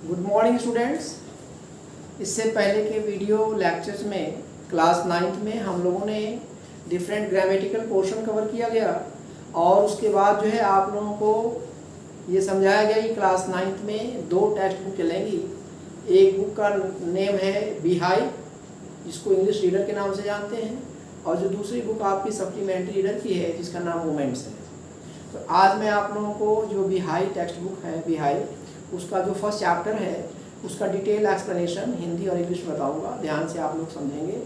Good morning students. इससे पहले के वीडियो लेक्चर्स में क्लास 9th में हम लोगों ने डिफरेंट ग्रामेटिकल पोर्शन कवर किया गया और उसके बाद जो है आप लोगों को ये समझाया गया कि क्लास 9th में दो टेक्स्ट बुक चलेंगी। एक बुक का नेम है बिहाई, जिसको इंग्लिश रीडर के नाम से जानते हैं, और जो दूसरी बुक आपकी सप्लीमेंट्री रीडर की है जिसका नाम मोमेंट्स है। तो आज मैं आप लोगों को जो बिहाई टेक्स्ट बुक है बिहाई, उसका जो फर्स्ट चैप्टर है उसका डिटेल एक्सप्लेनेशन हिंदी और इंग्लिश में बताऊंगा, ध्यान से आप लोग समझेंगे।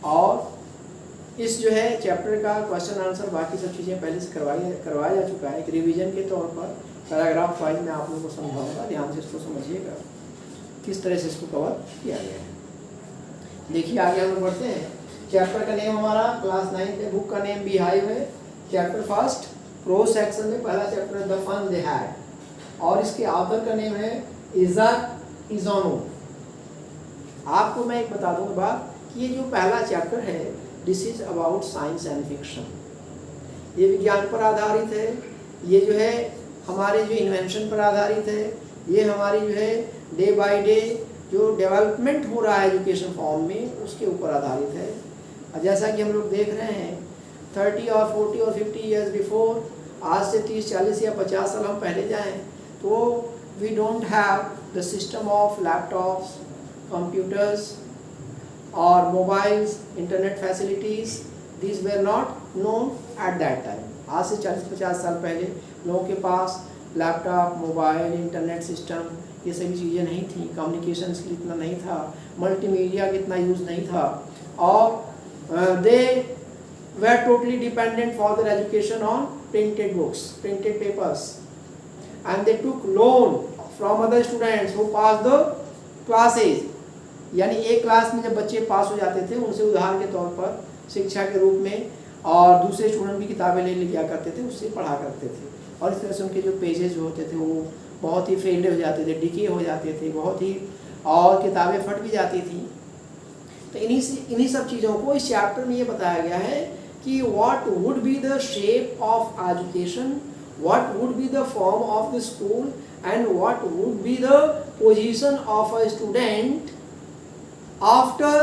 और इस जो है चैप्टर का क्वेश्चन आंसर बाकी सब चीज़ें पहले से करवाया जा चुका है। एक रिवीजन के तौर पर पैराग्राफ वाइज मैं आप लोगों को समझाऊंगा, ध्यान से इसको समझिएगा किस तरह से इसको कवर किया गया है। देखिए आगे हम लोग बढ़ते हैं। चैप्टर का नेम हमारा क्लास 9 में बुक का नेम बिहाई है। चैप्टर फर्स्ट प्रोज सेक्शन में पहला chapter the fun they had, और इसके ऑथर का नेम है इज़ाक इज़ोनो। आपको मैं एक बता दूंगा बात कि ये जो पहला चैप्टर है this is about science and fiction. ये विज्ञान पर आधारित है, ये जो है हमारे जो इन्वेंशन पर आधारित है, ये हमारी जो है डे बाय डे जो डेवलपमेंट हो रहा है एजुकेशन फॉर्म में उसके ऊपर आधारित है। और जैसा कि हम लोग देख रहे हैं 30 और 40 और 50 ईयर्स बिफोर, आज से 30, 40 या 50 साल हम पहले जाएं तो we don't have the system of laptops, computers और mobiles, internet facilities, this were not known at that time. आज से 40-50 साल पहले लोगों के पास लैपटॉप, मोबाइल, इंटरनेट सिस्टम ये सभी चीज़ें नहीं थी, कम्युनिकेशंस के लिए इतना नहीं था, मल्टीमीडिया का इतना यूज़ नहीं था, और दे were totally dependent for their education on printed books, printed papers, and they took loan from other students who passed the classes। यानी एक क्लास में जब बच्चे पास हो जाते थे उनसे उधार के तौर पर शिक्षा के रूप में और दूसरे स्टूडेंट भी किताबें ले लिया करते थे, उससे पढ़ा करते थे। और इस तरह से उनके जो पेजेस होते थे वो बहुत ही फेल्ड हो जाते थे, डिके हो जाते थे बहुत ही, और किताबें फट भी जाती थी। तो इन्हीं सब चीज़ों को इस चैप्टर में ये बताया गया है कि what would be the shape of education, what would be the form of the school, and what would be the position of a student after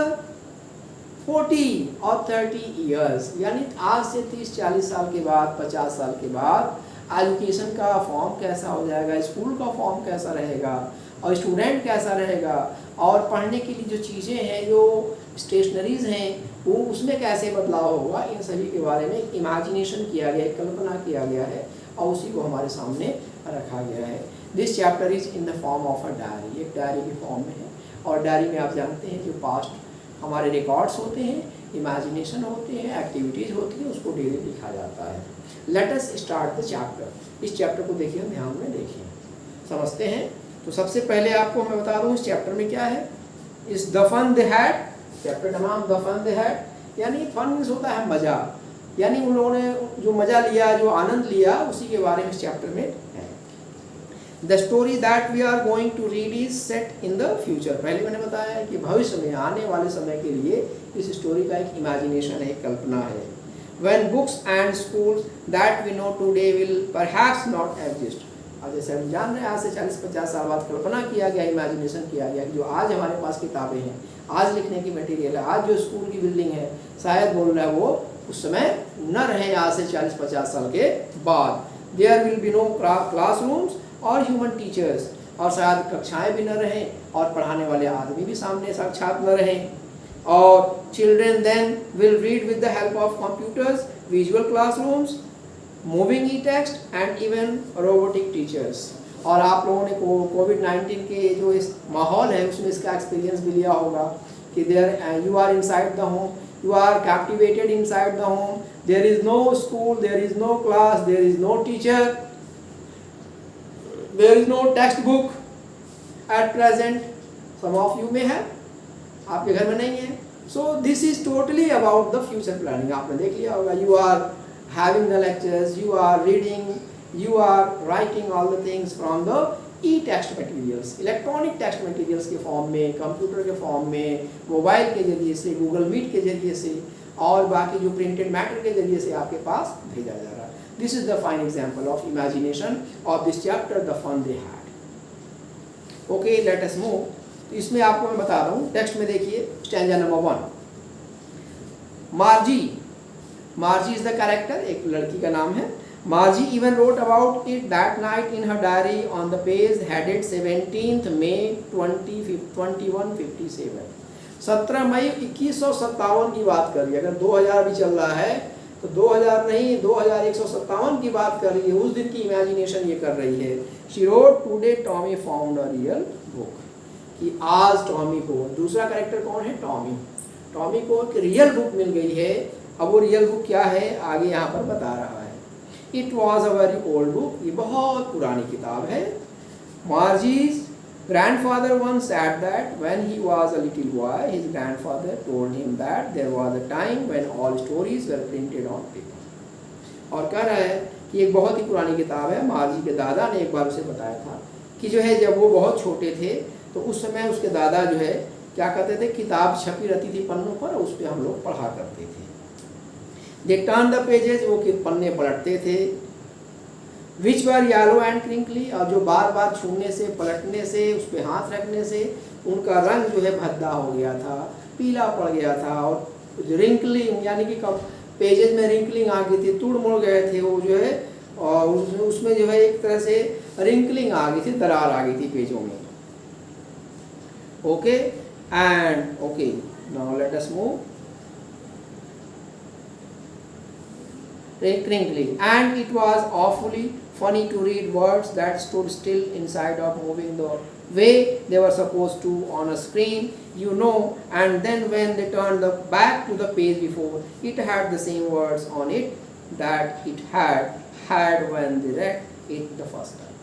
40 और 30 years। यानी आज से 30-40 साल के बाद, 50 साल के बाद एजुकेशन का फॉर्म कैसा हो जाएगा, स्कूल का फॉर्म कैसा रहेगा और स्टूडेंट कैसा रहेगा, और पढ़ने के लिए जो चीज़ें हैं, जो स्टेशनरीज हैं, वो उसमें कैसे बदलाव होगा, इन सभी के बारे में इमेजिनेशन किया गया है, कल्पना किया गया है और उसी को हमारे सामने रखा गया है। This chapter is in the form of a diary, एक डायरी के फॉर्म में है। और डायरी में आप जानते हैं जो पास्ट हमारे रिकॉर्ड्स होते हैं, इमेजिनेशन होते हैं, एक्टिविटीज़ होती हैं, उसको डेली लिखा जाता है। Let us start the chapter. इस चैप्टर को देखिए, ध्यान में देखिए, समझते हैं। तो सबसे पहले आपको मैं बता दूं इस चैप्टर में क्या है। इस the fun they had, chapter का नाम द फन दे हैड, यानी फन मीन्स होता है मज़ा, यानी उन लोगों ने जो मज़ा लिया, जो आनंद लिया, उसी के बारे में इस चैप्टर में है। The story that we are going to read is set in the future. पहले मैंने बताया है कि भविष्य में, आने वाले समय के लिए इस स्टोरी का एक इमेजिनेशन है, एक कल्पना है। When books and schools that we know today will perhaps not exist। अब जैसे हम जान रहे हैं आज से 40-50 साल बाद कल्पना किया गया, इमेजिनेशन किया गया कि जो आज हमारे पास किताबें हैं, आज लिखने की मटेरियल है, आज जो स्कूल की बिल्डिंग है, शायद बोल रहा है वो उस समय न रहे आज से 40-50 साल के बाद। There will be no classrooms और ह्यूमन टीचर्स, और शायद कक्षाएँ भी न रहें और पढ़ाने वाले आदमी भी सामने साक्षात न रहें। और children then will read with the help of computers, visual classrooms, moving e-text and even robotic teachers। और आप लोगों ने कोविड-19 के जो इस माहौल है उसमें इसका एक्सपीरियंस भी लिया होगा कि you are inside the home, you are captivated inside the home, there is no school, there is no class, there is no teacher, there is no textbook at present। some of you may have, आपके घर में नहीं है। So this is totally about the future planning. आपने देख लिया होगा, you are having the lectures, you are reading, you are writing all the things from the e text materials, electronic text materials के फॉर्म में, computer के form में, mobile के जरिए से, गूगल मीट के जरिए से, और बाकी जो प्रिंटेड मैटर के जरिए से आपके पास भेजा जा रहा है। This is the fine example of imagination of this chapter the fun they had. Okay, let us move. तो इसमें आपको मैं बता रहा हूँ, टेक्स्ट में देखिए stanza number 1। मार्जी, मार्जी is the character, एक लड़की का नाम है। मार्जी even wrote about it that night in her diary on the page headed 17 मई 2157। 17 मई 2157 की बात करिए। अगर 2000 भी चल रहा है तो 2000 नहीं, 2157 की बात कर रही है। उस दिन की इमेजिनेशन ये कर रही है। She wrote today Tommy found a real book, कि आज टॉमी को, दूसरा कैरेक्टर कौन है, टॉमी, टॉमी को एक रियल बुक मिल गई है। अब वो रियल बुक क्या है आगे यहाँ पर बता रहा है। It was a very old book, ये बहुत पुरानी किताब है। मार्जीज grandfather once said that when he was a little boy, his grandfather told him that there was a time when all stories were printed on paper. और कह रहा है कि एक बहुत ही पुरानी किताब है। मार्जी के दादा ने एक बार उसे बताया था कि जो है जब वो बहुत छोटे थे तो उस समय उसके दादा जो है क्या कहते थे, किताब छपी रहती थी पन्नों पर, उस पर हम लोग पढ़ा करते थे। दे टर्न द पेजेस, वो पन्ने पलटते थे। विच वर येलो एंड क्रिंकली, और जो बार बार छूने से, पलटने से, उस पर हाथ रखने से उनका रंग जो है भद्दा हो गया था, पीला पड़ गया था। और रिंकलिंग यानी कि पेजेस में रिंकलिंग आ गई थी, तुड़ मुड़ गए थे वो जो है, और उसमें जो है एक तरह से रिंकलिंग आ गई थी, दरार आ गई थी पेजों में। Okay and okay, now let us move. Crinkly, and it was awfully funny to read words that stood still inside of moving the way they were supposed to on a screen, you know, and then when they turned back to the page before, it had the same words on it that it had when they read it the first time.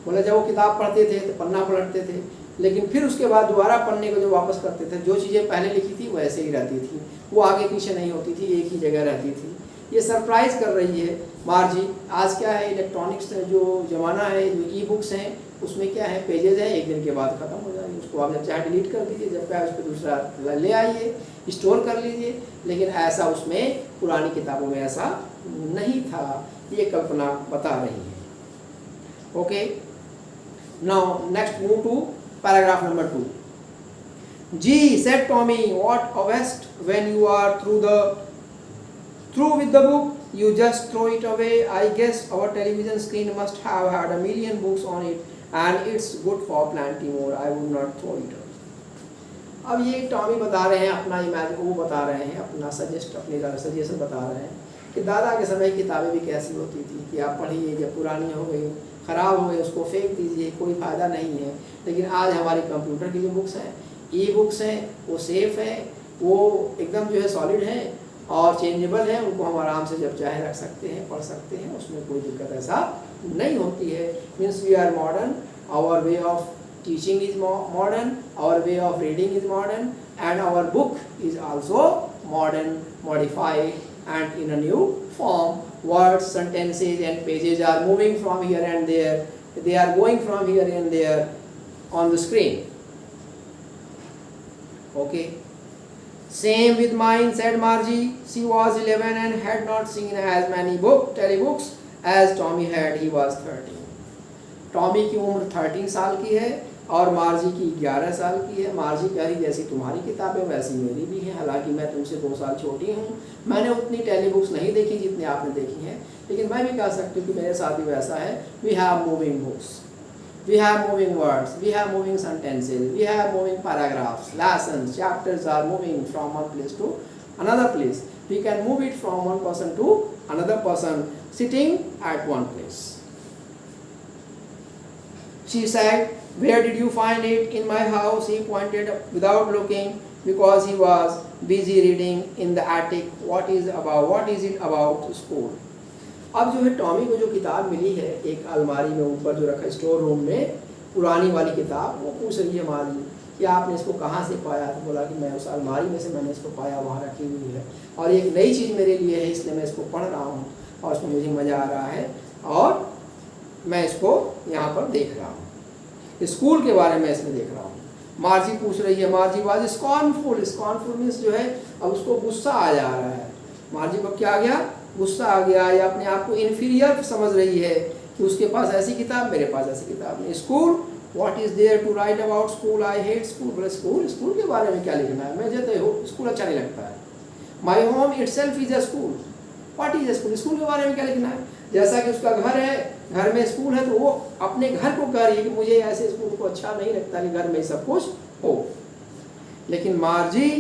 बोले जब वो किताब पढ़ते थे तो पन्ना पलटते थे, लेकिन फिर उसके बाद दोबारा पन्ने को जो वापस करते थे, जो चीज़ें पहले लिखी थी वैसे ही रहती थी, वो आगे पीछे नहीं होती थी, एक ही जगह रहती थी। ये सरप्राइज कर रही है मार्जी। आज क्या है, इलेक्ट्रॉनिक्स जो ज़माना है, जो ई बुक्स हैं उसमें क्या है, पेजेस हैं, एक दिन के बाद ख़त्म हो जाएगी। उसको आप जब चाहे डिलीट कर दीजिए, जब चाहे उस पर दूसरा ले आइए, स्टोर कर लीजिए। लेकिन ऐसा उसमें पुरानी किताबों में ऐसा नहीं था, ये कल्पना बता रही है। Okay, now next move to paragraph number 2। Gee said Tommy, what a waste when you are through with the book, you just throw it away. I guess our television screen must have had a million books on it and it's good for plenty more. I would not throw it away. अब ये Tommy बता रहे हैं अपना imagine, वो बता रहे हैं अपना सजेशन बता रहे हैं कि दादा के समय किताबें भी कैसी होती थी कि आप पढ़िए, जब पुरानी हो गई, ख़राब हो गई, उसको फेंक दीजिए, कोई फ़ायदा नहीं है। लेकिन आज हमारी कंप्यूटर की जो बुक्स हैं, ई बुक्स हैं, वो सेफ़ है, वो एकदम जो है सॉलिड है और चेंजेबल है, उनको हम आराम से जब चाहे रख सकते हैं, पढ़ सकते हैं, उसमें कोई दिक्कत ऐसा नहीं होती है। Means we are modern, our way of teaching is modern, our way of reading is modern, and our book is also modern, modified and in a new form. Words, sentences and pages are moving from here and there. They are going from here and there on the screen. Okay. Same with mine, said Margie. She was 11 and had not seen as many telebooks as Tommy had. He was 13. Tommy की उम्र 13 साल की है और मार्जी की 11 साल की है। मार्जी कह रही जैसी तुम्हारी किताबें वैसी मेरी भी हैं, हालांकि मैं तुमसे 2 साल छोटी हूँ, मैंने उतनी टेलीबुक्स नहीं देखी जितनी आपने देखी हैं, लेकिन मैं भी कह सकती हूँ कि मेरे साथ भी वैसा है। We have moving books, we have moving words, we have moving sentences, we have moving paragraphs, lessons, chapters are moving from one place to another place. We can move it from one person to another person sitting at one place. She said, where did you find it? In my house. He pointed without looking because he was busy reading in the attic. What is it about school? अब जो है Tommy को जो किताब मिली है एक अलमारी में ऊपर जो रखा स्टोर रूम में, पुरानी वाली किताब, वो पूछ रही है मार्जी कि आपने इसको कहाँ से पाया? तो बोला कि मैं उस अलमारी में से मैंने इसको पाया, वहाँ रखी हुई है और एक नई चीज़ मेरे लिए है, इसलिए मैं इसको पढ़ रहा हूँ और उसमें मुझे मज़ा आ रहा है और मैं इसको यहाँ पर देख रहा हूँ, स्कूल के बारे में इसमें देख रहा हूँ। मार्जी पूछ रही है, मार्जी वाज स्कॉर्नफुल। स्कॉर्नफुल मीन्स जो है अब उसको गुस्सा आ जा रहा है। मार्जी को क्या आ गया? गुस्सा आ गया, या अपने आप को इन्फीरियर समझ रही है कि उसके पास ऐसी किताब, मेरे पास ऐसी किताब नहीं। School what is there to write about school, I hate school. बोले स्कूल, स्कूल के बारे में क्या लिखना है, मुझे तो स्कूल अच्छा नहीं लगता है। My home itself is a school, what is a school, school के बारे में क्या लिखना है। जैसा कि उसका घर है, घर में स्कूल है, तो वो अपने घर को कह रही है कि मुझे ऐसे स्कूल को अच्छा नहीं लगता कि घर में सब कुछ हो। लेकिन मार्जी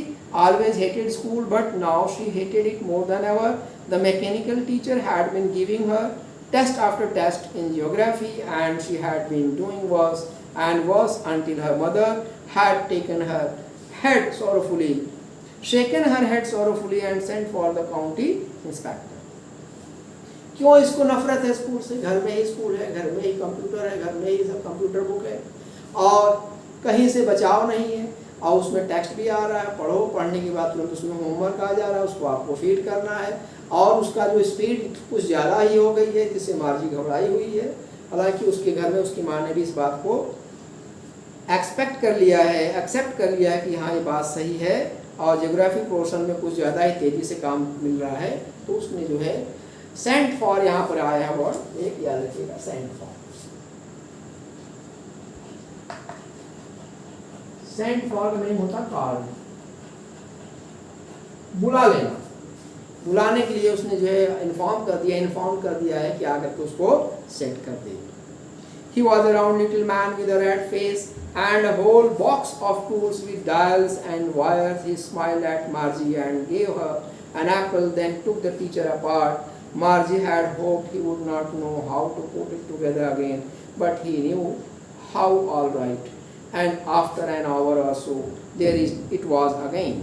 always hated school, but now she hated it more than ever. The mechanical teacher had been giving her test after test in geography, and she had been doing worse and worse until her mother had shaken her head sorrowfully and sent for the county inspector. क्यों इसको नफरत है school से? घर में ही school है, घर में ही कंप्यूटर है, घर में ही सब कंप्यूटर बुक है, और कहीं से बचाव नहीं है, और उसमें टेक्स्ट भी आ रहा है, पढ़ो, पढ़ने के बाद तुरंत उसमें होमवर्क आ जा रहा है, उसको आपको फीड करना है, और उसका जो स्पीड कुछ ज़्यादा ही हो गई है, जिससे मार्जी घबराई हुई है। हालांकि उसके घर में उसकी माँ ने भी इस बात को एक्सपेक्ट कर लिया है, एक्सेप्ट कर लिया है कि हाँ ये बात सही है, और ज्योग्राफी पोर्शन में कुछ ज़्यादा ही तेज़ी से काम मिल रहा है, तो उसने जो है सेंट फॉर, यहाँ पर आया है वर्ड, एक याद रखिएगा, सेंट फॉर। सेंट फॉर का मीनिंग होता कॉल, बुला लेना। बुलाने के लिए उसने जो है इन्फॉर्म कर दिया है कि आकर के उसको सेट कर दे। He was a round little man with a red face and a whole box of tools with dials and wires. He smiled at Margie and gave her an apple, then took the teacher apart. Margie had hoped he would not know how to put it together again, but he knew how all right. And after an hour or so, it was again,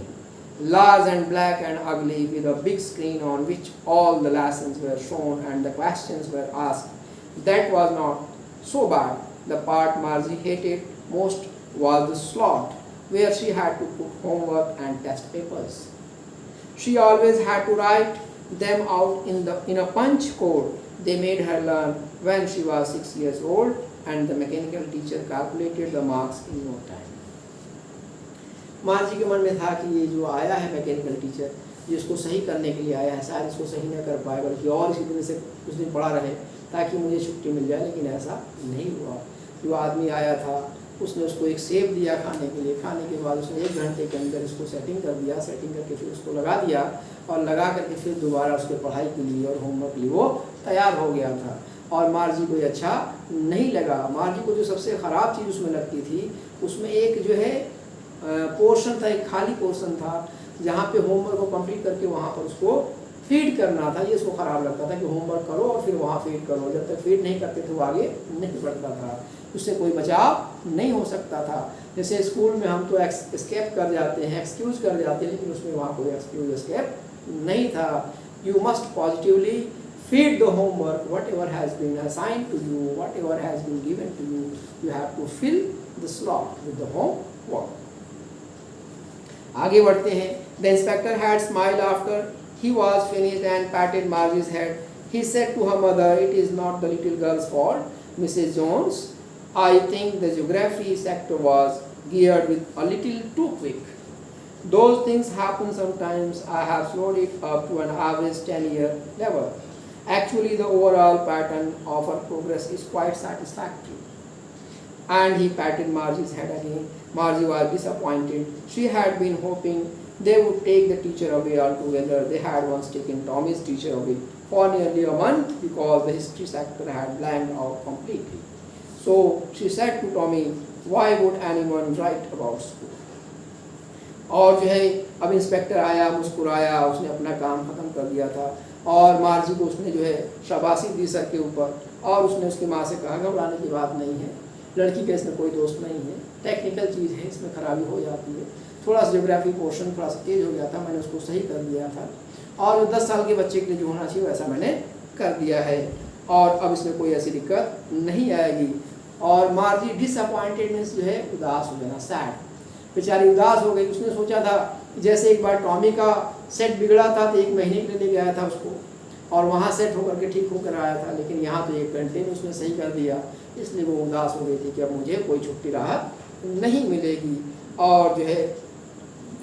large and black and ugly, with a big screen on which all the lessons were shown and the questions were asked. That was not so bad. The part Margie hated most was the slot where she had to put homework and test papers. She always had to write them out in a punch code they made her learn when she was 6 years old, and the mechanical teacher calculated the marks in no time. मार्जी के मन में था कि ये जो आया है mechanical teacher, ये इसको सही करने के लिए आया है, शायद इसको सही न कर पाए, बल्कि और इसी दिन से कुछ दिन पड़ा रहे ताकि मुझे छुट्टी मिल जाए। लेकिन ऐसा नहीं हुआ। जो आदमी आया था उसने उसको एक सेब दिया खाने के लिए, खाने के बाद उसने 1 घंटे के अंदर इसको सेटिंग कर दिया, सेटिंग करके फिर उसको लगा दिया, और लगा करके फिर दोबारा उसके पढ़ाई के लिए और होमवर्क के लिए वो तैयार हो गया था। और मार्जी को अच्छा नहीं लगा। मार्जी को जो सबसे ख़राब चीज़ उसमें लगती थी, उसमें एक जो है पोर्शन था, एक खाली पोर्शन था, जहाँ पे होमवर्क को कंप्लीट करके वहाँ पर उसको फीड करना था। ये उसको ख़राब लगता था कि होमवर्क करो और फिर वहाँ फीड करो। जब तक फीड नहीं करते थे वो आगे नहीं बढ़ता था, उससे कोई बचाव नहीं हो सकता था। जैसे स्कूल में हम तो एस्केप कर जाते हैं, एक्सक्यूज कर जाते हैं, लेकिन उसमें वहाँ कोई एक्सक्यूज एस्केप नहीं था। You must positively feed the homework, whatever has been assigned to you, whatever has been given to you, you have to fill the slot with the homework. आगे बढ़ते हैं। The inspector had smiled after he was finished and patted Margie's head. He said to her mother, "It is not the little girl's fault, Mrs. Jones. I think the geography sector was geared with a little too quick. Those things happen sometimes. I have slowed it up to an average 10-year level. Actually, the overall pattern of her progress is quite satisfactory." And he patted Margie's head again. Margie was disappointed. She had been hoping they would take the teacher away altogether. They had once taken Tommy's teacher away for nearly a month because the history sector had blanked out completely. So she said to Tommy, "Why would anyone write about school?" और जो है अब inspector आया, मुस्कुराया, उसने अपना काम ख़त्म कर दिया था, और मार्जी को उसने जो है शाबाशी दी सर के ऊपर, और उसने उसकी माँ से कहा घबराने की बात नहीं है, लड़की का इसमें कोई दोस्त नहीं है, टेक्निकल चीज़ है, इसमें खराबी हो जाती है। थोड़ा सा ज्योग्राफी पोर्शन थोड़ा सा तेज हो गया था, मैंने उसको सही कर दिया था, और 10 साल के बच्चे के लिए जो होना चाहिए वैसा मैंने कर दिया है, और अब इसमें कोई ऐसी दिक्कत नहीं आएगी। और मार्जी डिसअपॉइंटेड मीन्स जो है उदास हो जाना, सैड, बेचारी उदास हो गई। उसने सोचा था जैसे एक बार टॉमी का सेट बिगड़ा था तो 1 महीने के लिए ले गया था उसको, और वहाँ सेट होकर के ठीक होकर आया था, लेकिन यहाँ तो 1 घंटे में उसने सही कर दिया, इसलिए वो उदास हो गई थी कि अब मुझे कोई छुट्टी राहत नहीं मिलेगी। और जो है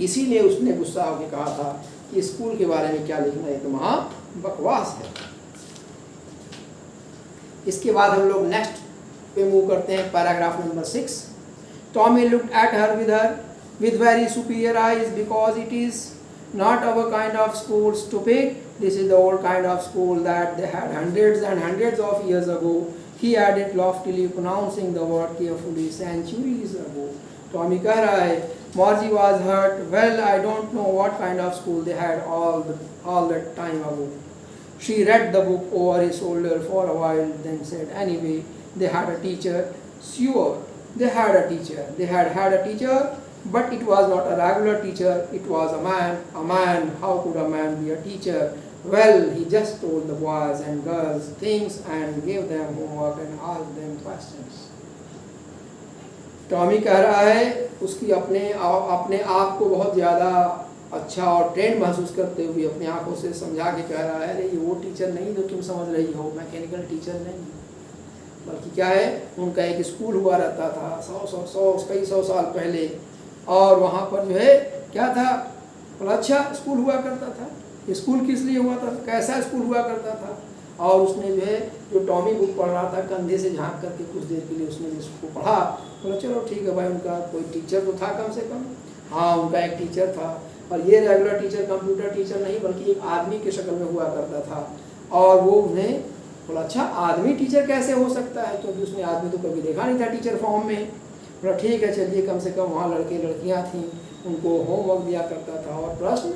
इसीलिए उसने गुस्सा होकर कहा था कि स्कूल के बारे में क्या लिखना, है तो महा बकवास है। इसके बाद हम लोग नेक्स्ट पे मूव करते हैं paragraph number 6. Tommy looked at her with very superior eyes because it is not our kind of school, stupid. This is the old kind of school that they had hundreds and hundreds of years ago. He added loftily, pronouncing the word carefully, centuries ago. Tommy कह रहा है, Margie was hurt. Well, I don't know what kind of school they had all that time ago. She read the book over his shoulder for a while, then said, anyway, they had a teacher. Sure, they had a teacher. They had a teacher. But it was not a regular teacher, it was a man. A man, how could a man be a teacher? Well, he just told the boys and girls things and gave them homework and asked them questions. Tommy कह रहा है, उसकी अपने आप को बहुत ज़्यादा अच्छा और ट्रेंड महसूस करते हुए अपनी आंखों से समझा के कह रहा है, अरे ये वो टीचर नहीं जो तुम समझ रही हो, मैकेनिकल टीचर नहीं, बल्कि क्या है, उनका एक स्कूल हुआ रहता था कई सौ साल पहले, और वहाँ पर जो है क्या था, बड़ा अच्छा स्कूल हुआ करता था. स्कूल किस लिए हुआ था, कैसा स्कूल हुआ करता था. और उसने जो है, जो टॉमी बुक पढ़ रहा था, कंधे से झांक करके कुछ देर के लिए उसने इसको पढ़ा. बोला चलो ठीक है भाई, उनका कोई टीचर तो था कम से कम. हाँ, उनका एक टीचर था, और ये रेगुलर टीचर, कंप्यूटर टीचर नहीं, बल्कि एक आदमी की शक्ल में हुआ करता था. और वो उन्हें बोला, अच्छा आदमी टीचर कैसे हो सकता है, क्योंकि उसने आदमी तो कभी देखा नहीं था टीचर फॉर्म में. बोला ठीक है चलिए, कम से कम वहाँ लड़के लड़कियाँ थीं, उनको होमवर्क दिया करता था और प्रश्न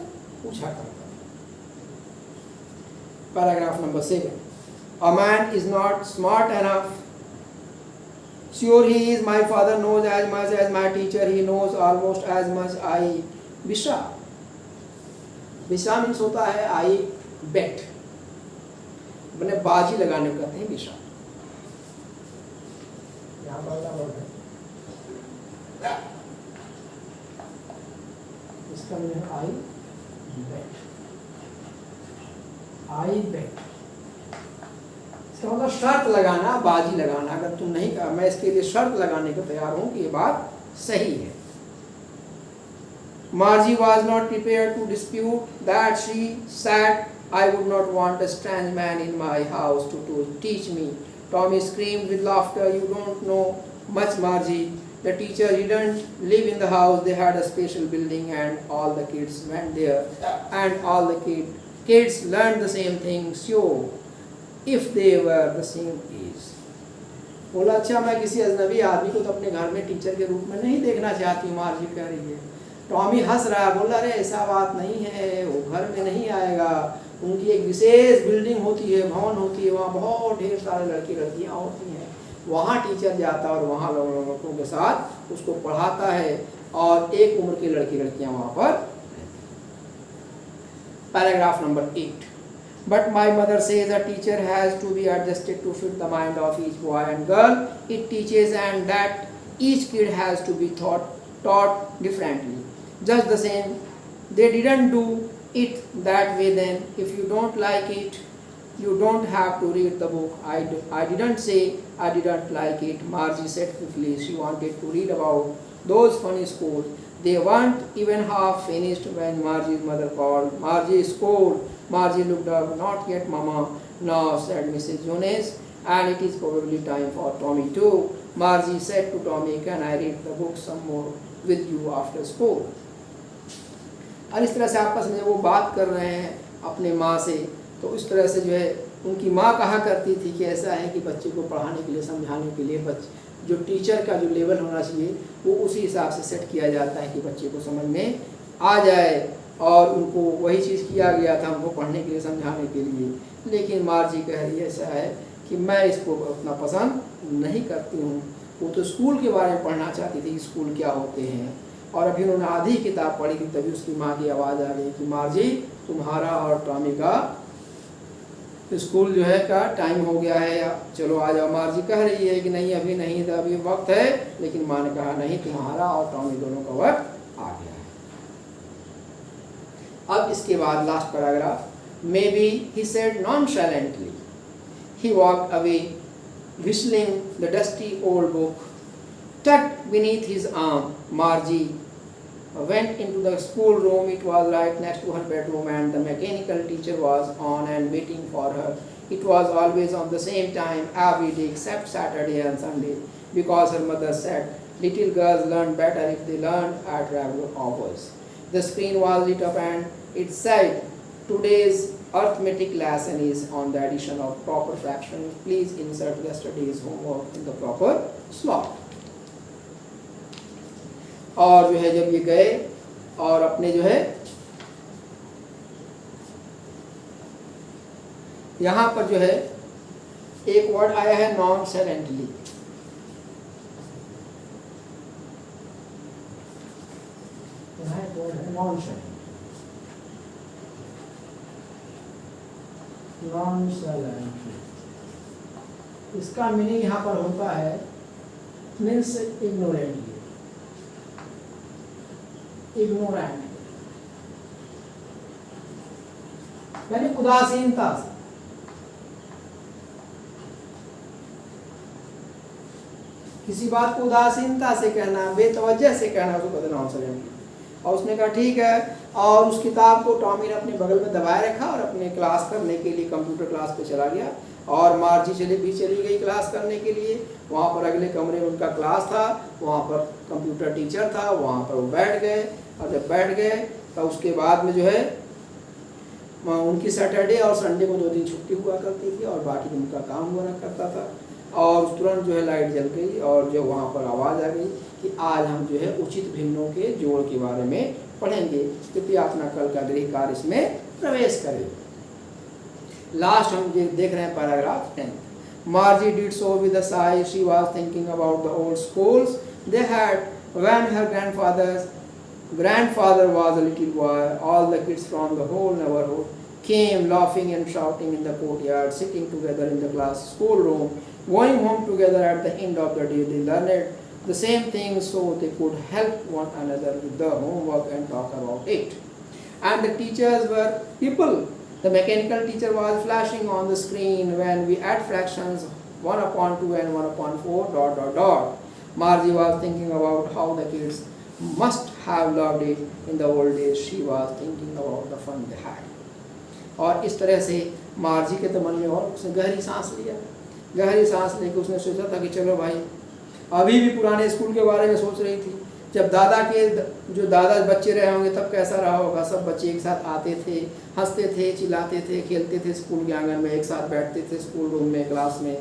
पूछा करता था. Paragraph number 7. A man is not smart enough. Sure he is. My father knows as much as my teacher. He knows almost as much I. Bisha. Bisha means होता है I bet. मैंने बाजी लगाने को कहते हैं बिशा. यहाँ पर क्या वर्ड है? इसका मतलब I bet. I bet. इसका मतलब शर्त लगाना, बाजी लगाना. अगर तुम नहीं कहा, मैं इसके लिए शर्त लगाने को तैयार हूं कि ये बात सही है. Margie was not prepared to dispute that. She said, I would not want a strange man in my house to teach me. Tommy screamed with laughter. You don't know much, Margie. The teacher didn't live in the house. They had a special building and all the kids went there. And all the kids learned the same thing, sure, if they were the same age. बोला अच्छा, मैं किसी अजनबी आदमी को तो अपने घर में टीचर के रूप में नहीं देखना चाहती हूँ, मार्जी कह रही है. टॉमी हंस रहा है, बोला अरे ऐसा बात नहीं है, वो घर में नहीं आएगा. उनकी एक विशेष बिल्डिंग होती है, भवन होती है, वहाँ बहुत ढेर सारे लड़के लड़कियाँ होती हैं. वहाँ टीचर जाता है और वहाँ लड़कों के साथ उसको पढ़ाता है, और एक उम्र के लड़के लड़कियाँ वहाँ पर. Paragraph number 8. But my mother says a teacher has to be adjusted to fit the mind of each boy and girl it teaches, and that each kid has to be taught differently. Just the same, they didn't do it that way then. If you don't like it, you don't have to read the book. I didn't say I didn't like it, Margie said quickly. She wanted to read about those funny schools. They weren't even half finished when Margie's mother called. Margie scolded. Margie looked up. Not yet, Mama. No, said Mrs. Jones, and it is probably time for Tommy too. Margie said to Tommy, can I read the book some more with you after school? और इस तरह से आपस में वो बात कर रहे हैं अपने माँ से, तो इस तरह से जो है उनकी माँ कहा करती थी कि ऐसा है कि बच्चे को पढ़ाने के लिए, समझाने के लिए जो टीचर का जो लेवल होना चाहिए वो उसी हिसाब से सेट किया जाता है कि बच्चे को समझ में आ जाए. और उनको वही चीज़ किया गया था उनको पढ़ने के लिए, समझाने के लिए. लेकिन मार्जी कह रही है ऐसा है कि मैं इसको उतना पसंद नहीं करती हूँ. वो तो स्कूल के बारे में पढ़ना चाहती थी, स्कूल क्या होते हैं. और अभी उन्होंने आधी किताब पढ़ी थी, तभी उसकी माँ की आवाज़ आ गई कि मार्जी, तुम्हारा और टॉमी का स्कूल जो है का टाइम हो गया है, चलो आ जाओ. मार्जी कह रही है कि नहीं अभी नहीं था, अभी वक्त है. लेकिन माँ ने कहा नहीं, तुम्हारा और टॉमी दोनों का वक्त आ गया है. अब इसके बाद last paragraph. May be he said nonchalantly. He walked away whistling the dusty old book tucked beneath his arm. Margie went into the schoolroom. It was right next to her bedroom, and the mechanical teacher was on and waiting for her. It was always on the same time every day except Saturday and Sunday, because her mother said little girls learn better if they learn at regular hours. The screen was lit up and it said, today's arithmetic lesson is on the addition of proper fractions. Please insert yesterday's homework in the proper slot. और जो है जब ये गए और अपने जो है यहाँ पर जो है एक वर्ड आया है नॉन साइलेंटली। यहाँ एक वर्ड है नॉन साइलेंटली। इसका मीनिंग यहाँ पर होता है मीन्स इग्नोरेंटली, इग्नोरेंट यानी उदासीनता से। किसी बात को उदासीनता से कहना, बेतवज्जह से कहना, उसको कहते हैं नॉन साइलेंटली। और उसने कहा ठीक है, और उस किताब को टॉमी ने अपने बगल में दबाए रखा और अपने क्लास करने के लिए कंप्यूटर क्लास पे चला गया। और मार्जी चली गई क्लास करने के लिए। वहाँ पर अगले कमरे में उनका क्लास था, वहाँ पर कंप्यूटर टीचर था, वहाँ पर वो बैठ गए। और जब बैठ गए तो उसके बाद में जो है उनकी सैटरडे और संडे को 2 दिन छुट्टी हुआ करती थी और बाकी दिन उनका काम हुआ करता था। और तुरंत जो है लाइट जल गई और जो वहाँ पर आवाज़ आ गई कि आज हम जो है उचित भिन्नों के जोड़ के बारे में पढ़ेंगे, कृपया अपना कल का गृह कार्य इसमें प्रवेश करें। लास्ट हम देख रहे हैं paragraph 10। Margie did so with a sigh. She was thinking about the old schools they had when her grandfather was a little boy. All the kids from the whole neighborhood came laughing and shouting in the courtyard, sitting together in the class schoolroom, going home together at the end of the day. They learned the same thing so they could help one another with the homework and talk about it. And the teachers were people. The mechanical teacher was flashing on the screen when we add fractions 1/2 and 1/4 ... Margie was thinking about how the kids must have loved it in the old days. She was thinking about the fun they had. और इस तरह से मार्जी के तो मन में और उसने गहरी सांस लिया। गहरी सांस लेकर उसने सोचा था कि चलो भाई, अभी भी पुराने स्कूल के बारे में सोच रही थी। जब दादा बच्चे रहे होंगे तब कैसा रहा होगा। सब बच्चे एक साथ आते थे, हंसते थे, चिल्लाते थे, खेलते थे, स्कूल के आंगन में एक साथ बैठते थे, स्कूल रूम में, क्लास में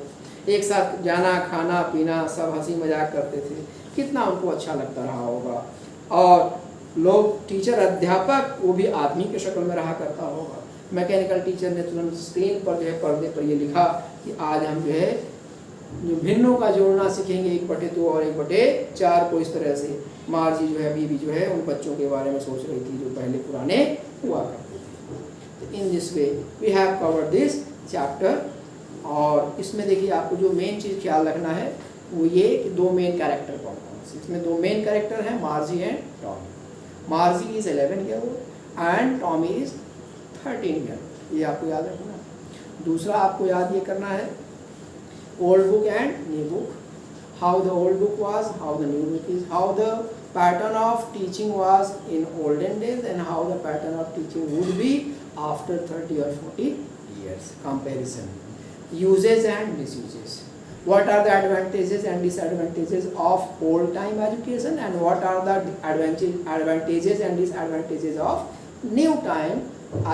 एक साथ जाना, खाना पीना, सब हंसी मजाक करते थे। कितना उनको अच्छा लगता रहा होगा। और लोग, टीचर, अध्यापक, वो भी आदमी के शक्ल में रहा करता होगा। मैकेनिकल टीचर ने तुरंत स्क्रीन पर जो है पर्दे पर ये लिखा कि आज हम जो है भिन्नों का जोड़ना सीखेंगे 1/2 और 1/4 को। इस तरह से मार्जी जो है अभी भी जो है उन बच्चों के बारे में सोच रही थी जो पहले पुराने हुआ करते थे। तो in this way we have covered this chapter. और इसमें देखिए आपको जो मेन चीज़ ख्याल रखना है वो ये कि 2 मेन कैरेक्टर कौन कौन से। इसमें 2 मेन कैरेक्टर हैं, मार्जी and Tommy. मार्जी is 11 year old and Tommy is 13 year. ये आपको याद रखना है। दूसरा आपको याद ये करना है old book and new book, how the old book was, how the new book is, how the pattern of teaching was in olden days and how the pattern of teaching would be after 30 or 40 years. Comparison, uses and misuses. What are the advantages and disadvantages of old time education and what are the advantages and disadvantages of new time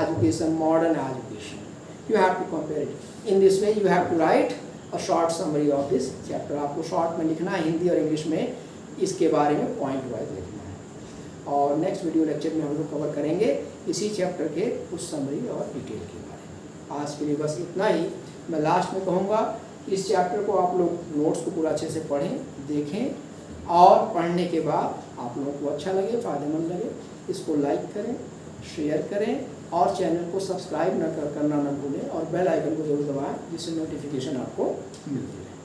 education, modern education. You have to compare it. In this way you have to write a short summary of this chapter. आपको short में लिखना है, हिंदी और English में इसके बारे में point wise लिखना है। और नेक्स्ट वीडियो लेक्चर में हम लोग कवर करेंगे इसी चैप्टर के कुछ समरी और डिटेल के बारे में। आज के लिए बस इतना ही। मैं लास्ट में कहूँगा इस चैप्टर को आप लोग नोट्स को पूरा अच्छे से पढ़ें, देखें और पढ़ने के बाद आप लोगों को अच्छा लगे, फ़ायदेमंद लगे, इसको लाइक करें, शेयर करें और चैनल को सब्सक्राइब करना न भूलें और बेल आइकन को जरूर दबाएं जिससे नोटिफिकेशन आपको मिलती है।